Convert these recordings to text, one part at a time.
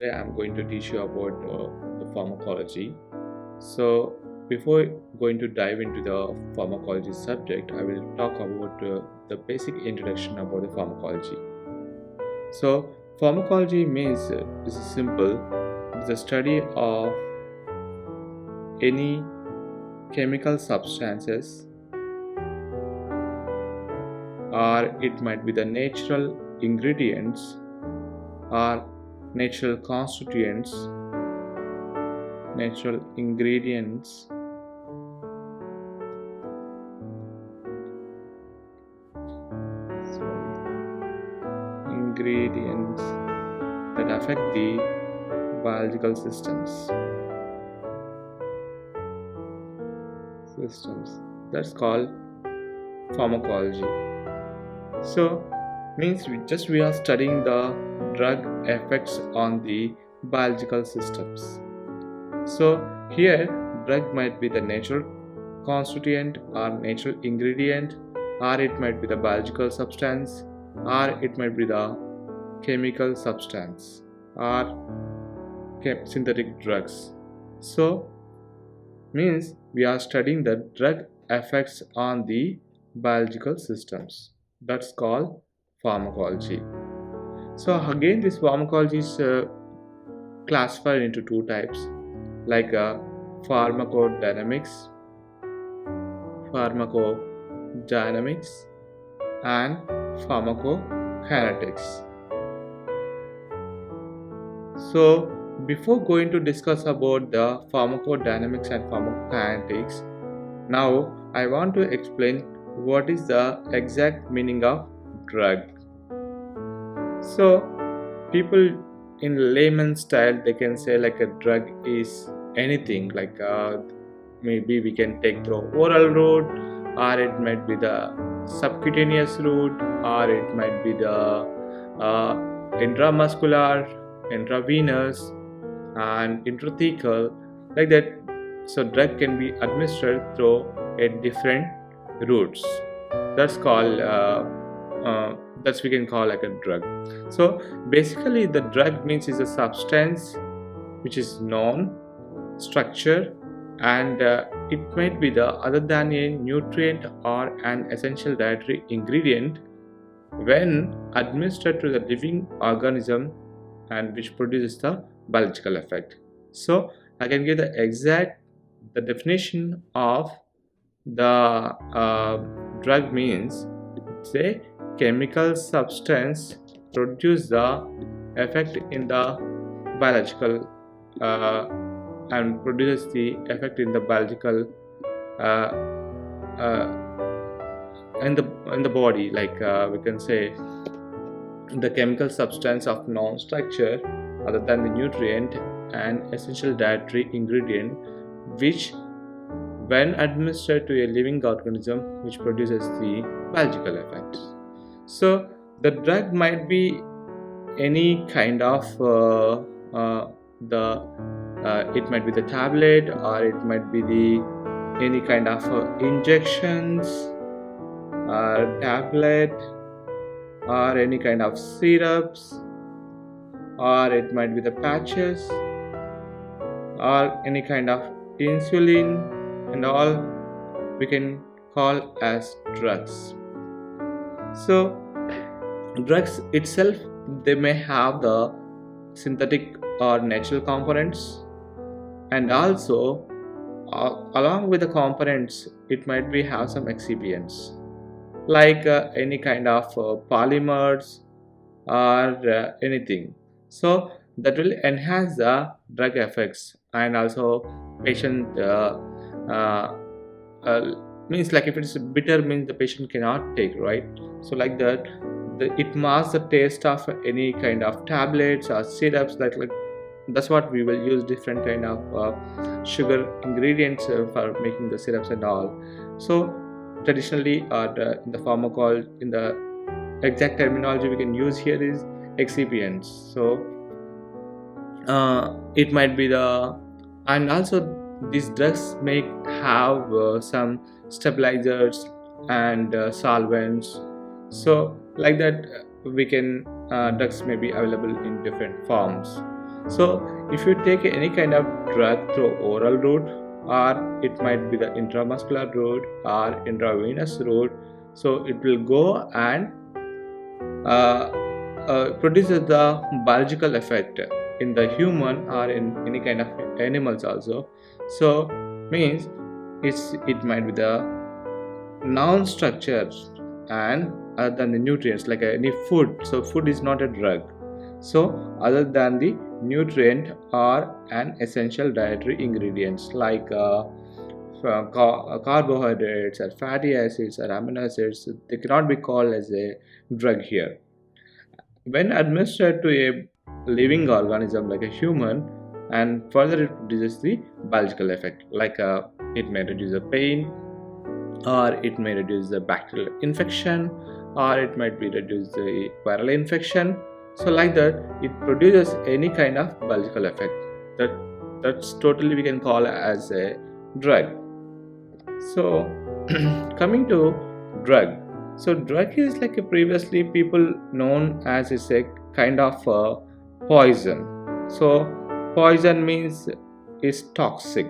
Today I'm going to teach you about the pharmacology. So, before going to dive into the pharmacology subject, I will talk about the basic introduction about the pharmacology. So, pharmacology means is simple. It's the study of any chemical substances, or it might be the natural ingredients or natural constituents, natural ingredients. Ingredients that affect the biological systems that's called pharmacology. So means we are studying the drug effects on the biological systems. So here drug might be the natural constituent or natural ingredient, or it might be the biological substance, or it might be the chemical substance, or synthetic drugs. So means we are studying the drug effects on the biological systems. That's called pharmacology. So again, this pharmacology is classified into two types, like pharmacodynamics, pharmacodynamics, and pharmacokinetics. So before going to discuss about the pharmacodynamics and pharmacokinetics, now I want to explain what is the exact meaning of drug. So people in layman's style, they can say like a drug is anything, like maybe we can take through oral route, or it might be the subcutaneous route, or it might be the intramuscular, intravenous, and intrathecal, like that. So drug can be administered through a different routes. That's called that's we can call like a drug. So basically the drug means is a substance which is known structure, and it might be the other than a nutrient or an essential dietary ingredient when administered to the living organism, and which produces the biological effect. So I can give the definition of the drug means it's a chemical substance produce the effect in the biological and produces the effect in the biological uh, in the body, like we can say the chemical substance of known structure other than the nutrient and essential dietary ingredient which when administered to a living organism which produces the biological effect. So the drug might be any kind of the it might be the tablet, or it might be the any kind of injections or tablet, or any kind of syrups, or it might be the patches, or any kind of insulin, and all we can call as drugs. So drugs itself, they may have the synthetic or natural components, and also along with the components it might be have some excipients, like any kind of polymers or anything. So that will enhance the drug effects, and also patient uh, means like if it's bitter means the patient cannot take, right? So like that it masks the taste of any kind of tablets or syrups, like that's what we will use different kind of sugar ingredients for making the syrups and all. So traditionally, or in the pharmacology, in the exact terminology we can use here is excipients. So it might be the, and also these drugs may have some stabilizers and solvents. So like that we can drugs may be available in different forms. So if you take any kind of drug through oral route, or it might be the intramuscular route or intravenous route, so it will go and uh, produces the biological effect in the human or in any kind of animals also. So means it might be the non-structured and other than the nutrients, like any food. So food is not a drug. So other than the nutrient or an essential dietary ingredients like carbohydrates or fatty acids or amino acids, they cannot be called as a drug here. When administered to a living organism like a human, and further it produces the biological effect, like it may reduce the pain, or it may reduce the bacterial infection, or it might be reduce the viral infection. So like that, it produces any kind of biological effect that that's totally we can call as a drug. So coming to drug, so drug is like a previously people known as is a kind of poison. So poison means is toxic.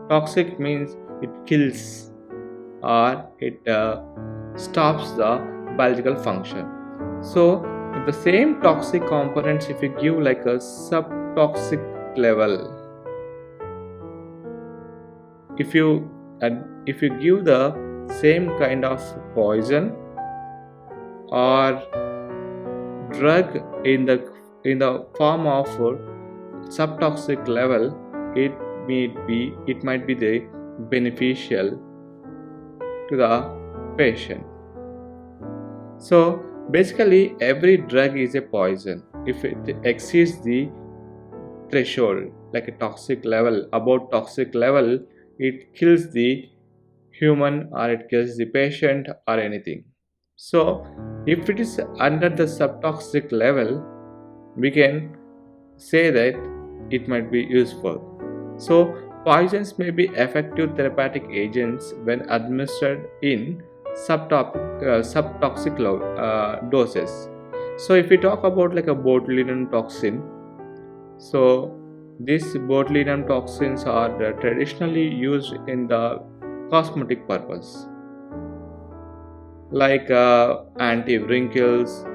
Toxic means it kills or it stops the biological function. So if the same toxic components, if you give like a subtoxic level, if you if you give the same kind of poison or drug in the form of subtoxic level, it might be the beneficial to the patient. So basically every drug is a poison if it exceeds the threshold, like a toxic level. About toxic level, it kills the human or it kills the patient or anything. So if it is under the subtoxic level, we can say that it might be useful. So poisons may be effective therapeutic agents when administered in subtoxic doses. So if we talk about like a botulinum toxin, so these botulinum toxins are traditionally used in the cosmetic purpose, like anti-wrinkles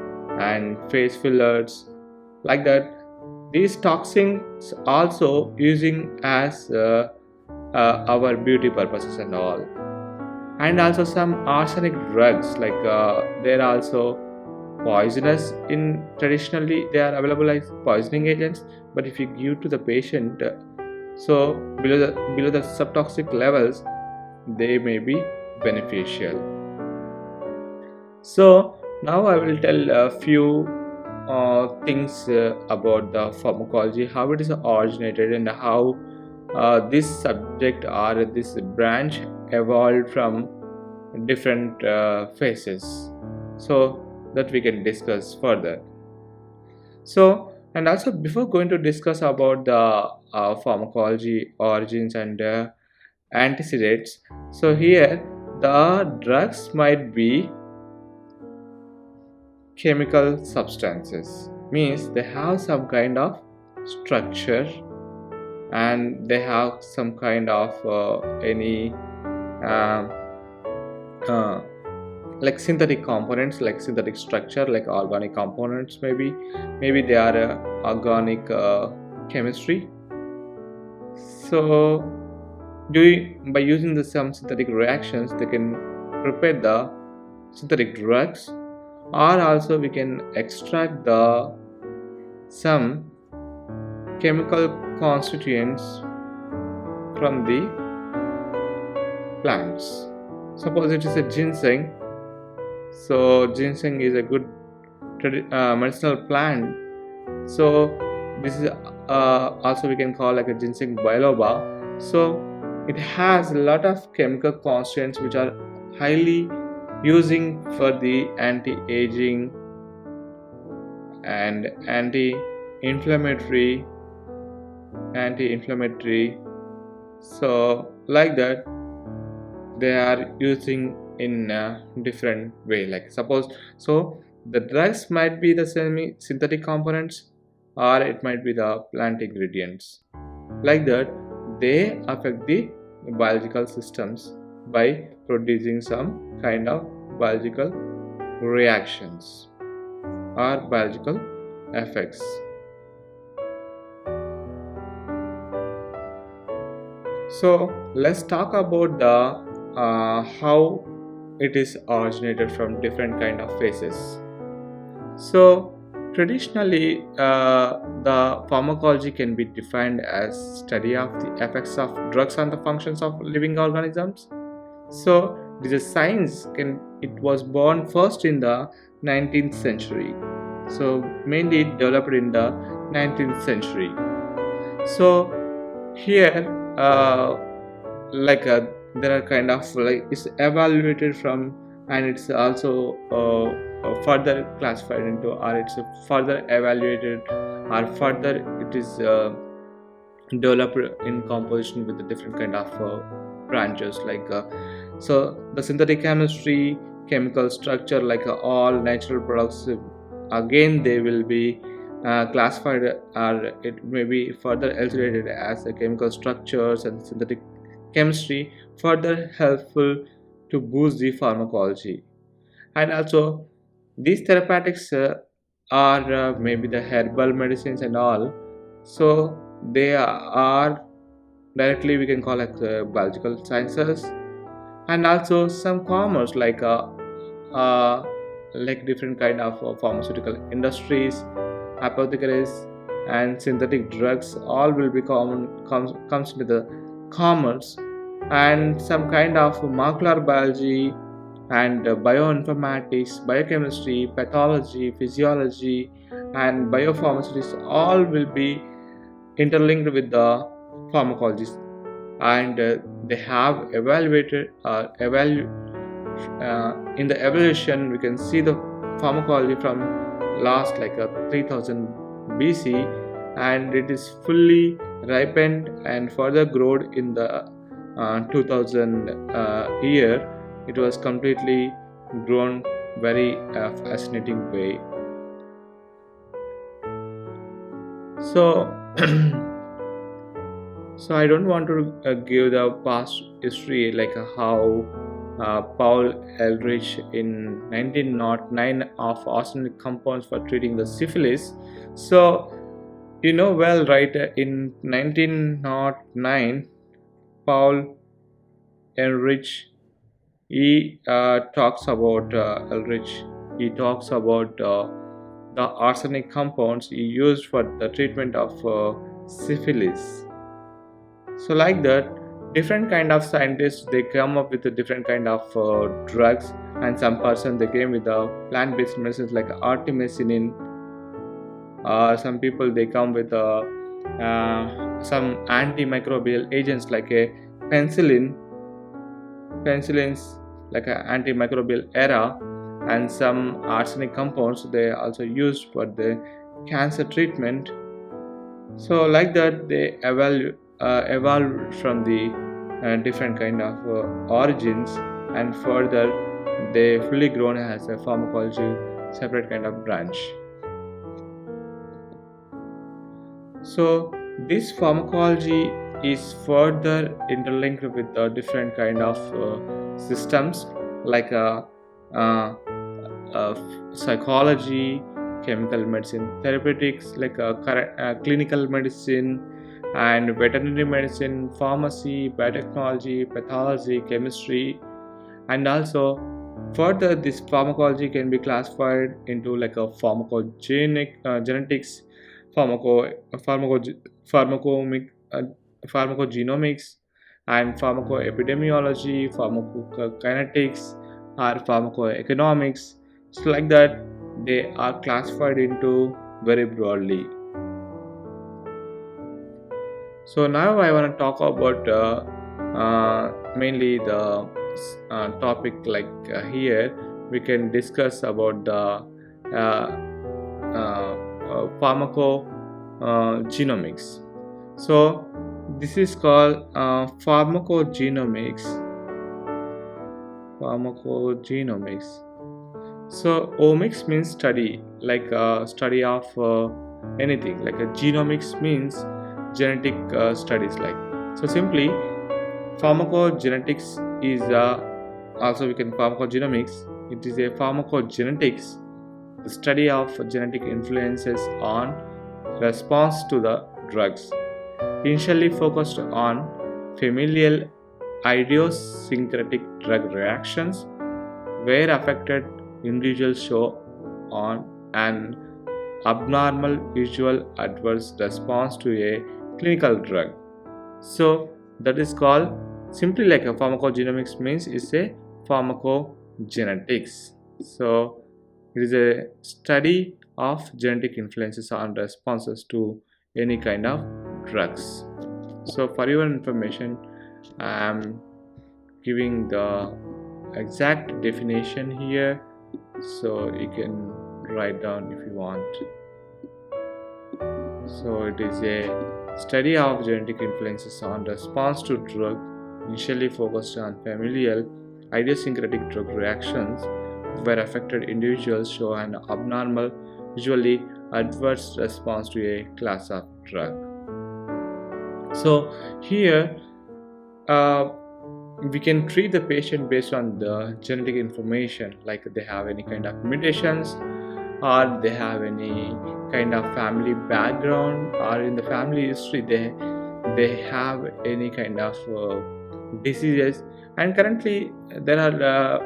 and face fillers, like that. These toxins also using as our beauty purposes and all. And also some arsenic drugs, like they're also poisonous. In traditionally they are available as poisoning agents, but if you give to the patient, so below the subtoxic levels, they may be beneficial. So now I will tell a few things about the pharmacology, how it is originated, and how this subject or this branch evolved from different phases, so that we can discuss further. So, and also before going to discuss about the pharmacology origins and antecedents, so here the drugs might be chemical substances, means they have some kind of structure and they have some kind of any um, uh, like synthetic components, like synthetic structure, like organic components. Maybe they are organic chemistry. So by using some synthetic reactions, they can prepare the synthetic drugs, or also we can extract the some chemical constituents from the plants. Suppose it is a ginseng. So ginseng is a good medicinal plant. So this is also we can call like a ginseng biloba. So it has a lot of chemical constituents which are highly using for the anti-aging and anti-inflammatory. So like that, they are using in a different way. Like suppose, so the drugs might be the semi synthetic components, or it might be the plant ingredients. Like that, they affect the biological systems by producing some kind of biological reactions or biological effects. So let's talk about the how it is originated from different kind of phases. So traditionally, the pharmacology can be defined as study of the effects of drugs on the functions of living organisms. So this is science can it was born first in the 19th century. So mainly it developed in the 19th century. So here, like there are kind of like it's evaluated from, and it's also further classified into, or it's further evaluated, or further it is developed in composition with the different kind of branches like so the synthetic chemistry, chemical structure, like all natural products, again they will be classified, or it may be further elucidated as the chemical structures and synthetic chemistry, further helpful to boost the pharmacology. And also these therapeutics are maybe the herbal medicines and all, so they are directly we can call it biological sciences. And also some commerce uh, like different kind of pharmaceutical industries, apothecaries, and synthetic drugs all will be comes into the commerce. And some kind of molecular biology and bioinformatics, biochemistry, pathology, physiology, and biopharmaceutics all will be interlinked with the pharmacology. And they have evaluated in the evolution we can see the pharmacology from last like 3000 BC, and it is fully ripened and further grown in the 2000 year. It was completely grown very fascinating way. So so I don't want to give the past history like how Paul Ehrlich in 1909 of arsenic compounds for treating the syphilis. So you know well, right? In 1909, Paul Ehrlich he talks about Ehrlich. He talks about the arsenic compounds he used for the treatment of syphilis. So like that, different kind of scientists they come up with a different kind of drugs, and some person they came with the plant-based medicines like artemisinin. Some people they come with some antimicrobial agents like a penicillins, like an antimicrobial era. And some arsenic compounds they also used for the cancer treatment. So like that they evolved from the different kind of origins, and further they fully grown as a pharmacology separate kind of branch. So this pharmacology is further interlinked with the different kind of systems like psychology, chemical medicine, therapeutics like clinical medicine, and veterinary medicine, pharmacy, biotechnology, pathology, chemistry. And also further this pharmacology can be classified into like a pharmacogenic genetics, pharmaco pharmaco pharmacomic pharmacogenomics, and pharmacoepidemiology, pharmacokinetics, or pharmacoeconomics. So like that they are classified into very broadly. So now I want to talk about mainly the topic like here we can discuss about the pharmacogenomics. So this is called pharmacogenomics. Pharmacogenomics. So omics means study, like study of anything. Like a genomics means genetic studies. Like so, simply pharmacogenetics is also we can pharmacogenomics. It is a pharmacogenetics, the study of genetic influences on response to the drugs, initially focused on familial idiosyncratic drug reactions, where affected individuals show on an abnormal visual adverse response to a clinical drug. So that is called simply like a pharmacogenomics means is a pharmacogenetics. So it is a study of genetic influences on responses to any kind of drugs. So for your information, I am giving the exact definition here, so you can write down if you want. So it is a study of genetic influences on response to drug, initially focused on familial idiosyncratic drug reactions, where affected individuals show an abnormal, visually adverse response to a class of drug. So here we can treat the patient based on the genetic information, like they have any kind of mutations, or they have any kind of family background, or in the family history they have any kind of diseases. And currently there are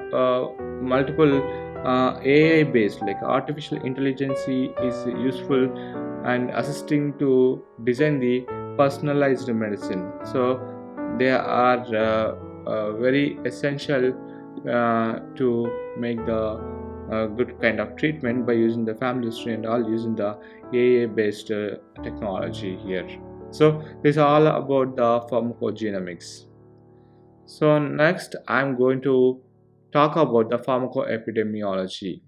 multiple AI based, like artificial intelligence is useful and assisting to design the personalized medicine. So they are very essential to make the good kind of treatment by using the family history and all, using the AI based technology here. So this is all about the pharmacogenomics. So next I'm going to talk about the pharmacoepidemiology.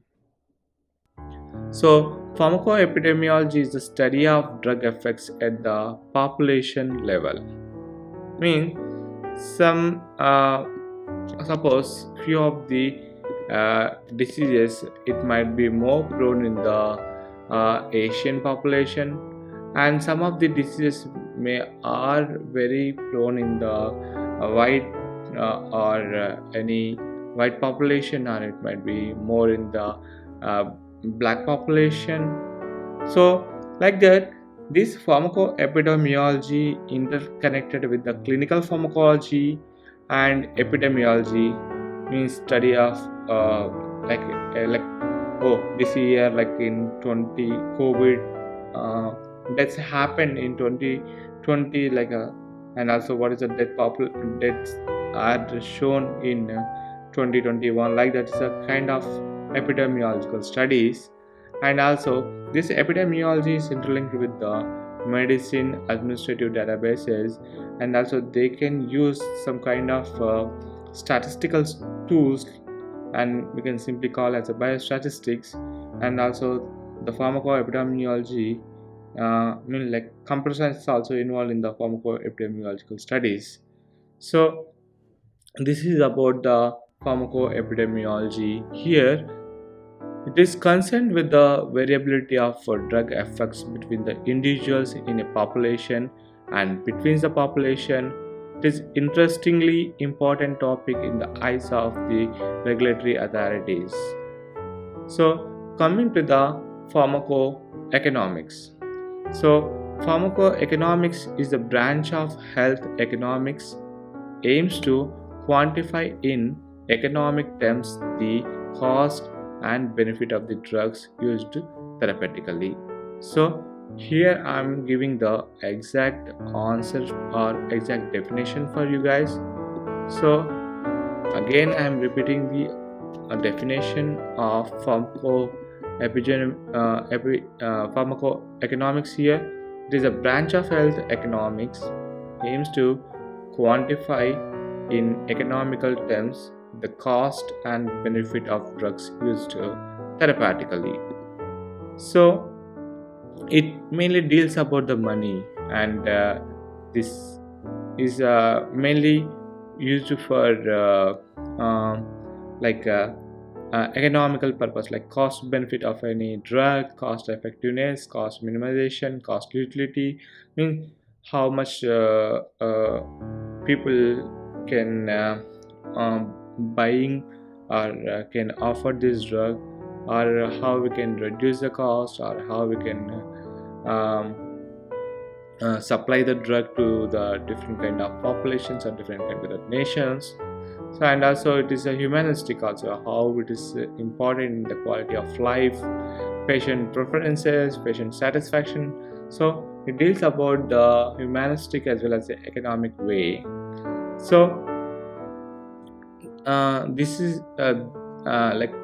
So pharmacoepidemiology is the study of drug effects at the population level. Mean some suppose few of the diseases, it might be more prone in the Asian population, and some of the diseases are very prone in the white or any white population, or it might be more in the black population. So like that, this pharmacoepidemiology interconnected with the clinical pharmacology, and epidemiology means study of like oh, this year, like in 20 COVID deaths happened in 2020, like and also what is the deaths are shown in 2021, like that is a kind of epidemiological studies. And also this epidemiology is interlinked with the medicine administrative databases, and also they can use some kind of statistical tools, and we can simply call as a biostatistics. And also the pharmacoepidemiology mean like computer science is also involved in the pharmacoepidemiological studies. So this is about the pharmacoepidemiology here. It is concerned with the variability of drug effects between the individuals in a population and between the population. It is interestingly important topic in the eyes of the regulatory authorities. So coming to the pharmacoeconomics. So pharmacoeconomics is a branch of health economics, aims to quantify in economic terms the cost and benefit of the drugs used therapeutically. So here I'm giving the exact answer or exact definition for you guys. So again I'm repeating the definition of pharmacoeconomics here. It is a branch of health economics, aims to quantify in economical terms the cost and benefit of drugs used therapeutically. So it mainly deals about the money, and this is mainly used for like economical purpose, like cost benefit of any drug, cost effectiveness, cost minimization, cost utility, means how much people can buying or can afford this drug, or how we can reduce the cost, or how we can um, supply the drug to the different kind of populations or different kind of nations. So, and also it is a humanistic also, how it is important in the quality of life, patient preferences, patient satisfaction. So it deals about the humanistic as well as the economic way. So this is like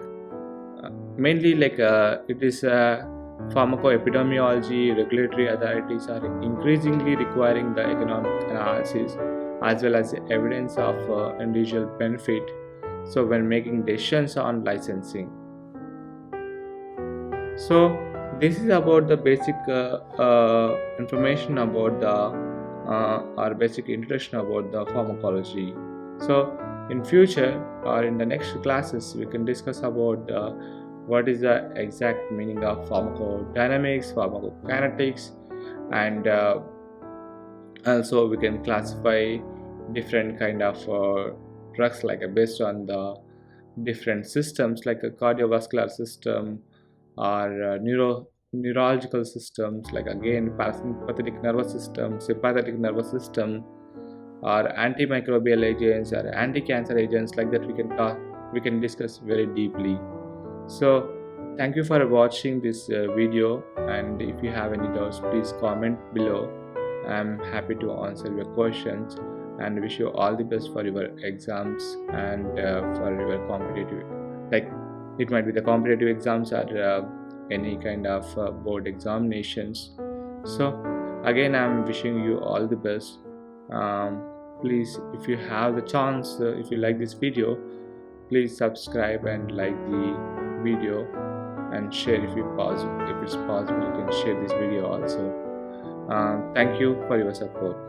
mainly like it is pharmacoepidemiology. Regulatory authorities are increasingly requiring the economic analysis as well as the evidence of individual benefit, so when making decisions on licensing. So this is about the basic information about the or basic introduction about the pharmacology. So in future or in the next classes we can discuss about what is the exact meaning of pharmacodynamics, pharmacokinetics, and also we can classify different kind of drugs, like based on the different systems, like a cardiovascular system, or neurological systems, like again parasympathetic nervous system, sympathetic nervous system, or antimicrobial agents or anti-cancer agents, like that we can discuss very deeply. So thank you for watching this video, and if you have any doubts please comment below. I'm happy to answer your questions, and wish you all the best for your exams and for your competitive, like it might be the competitive exams or any kind of board examinations. So again I'm wishing you all the best. Please, if you have the chance, if you like this video, please subscribe and like the video, and share if if it's possible you can share this video also. Thank you for your support.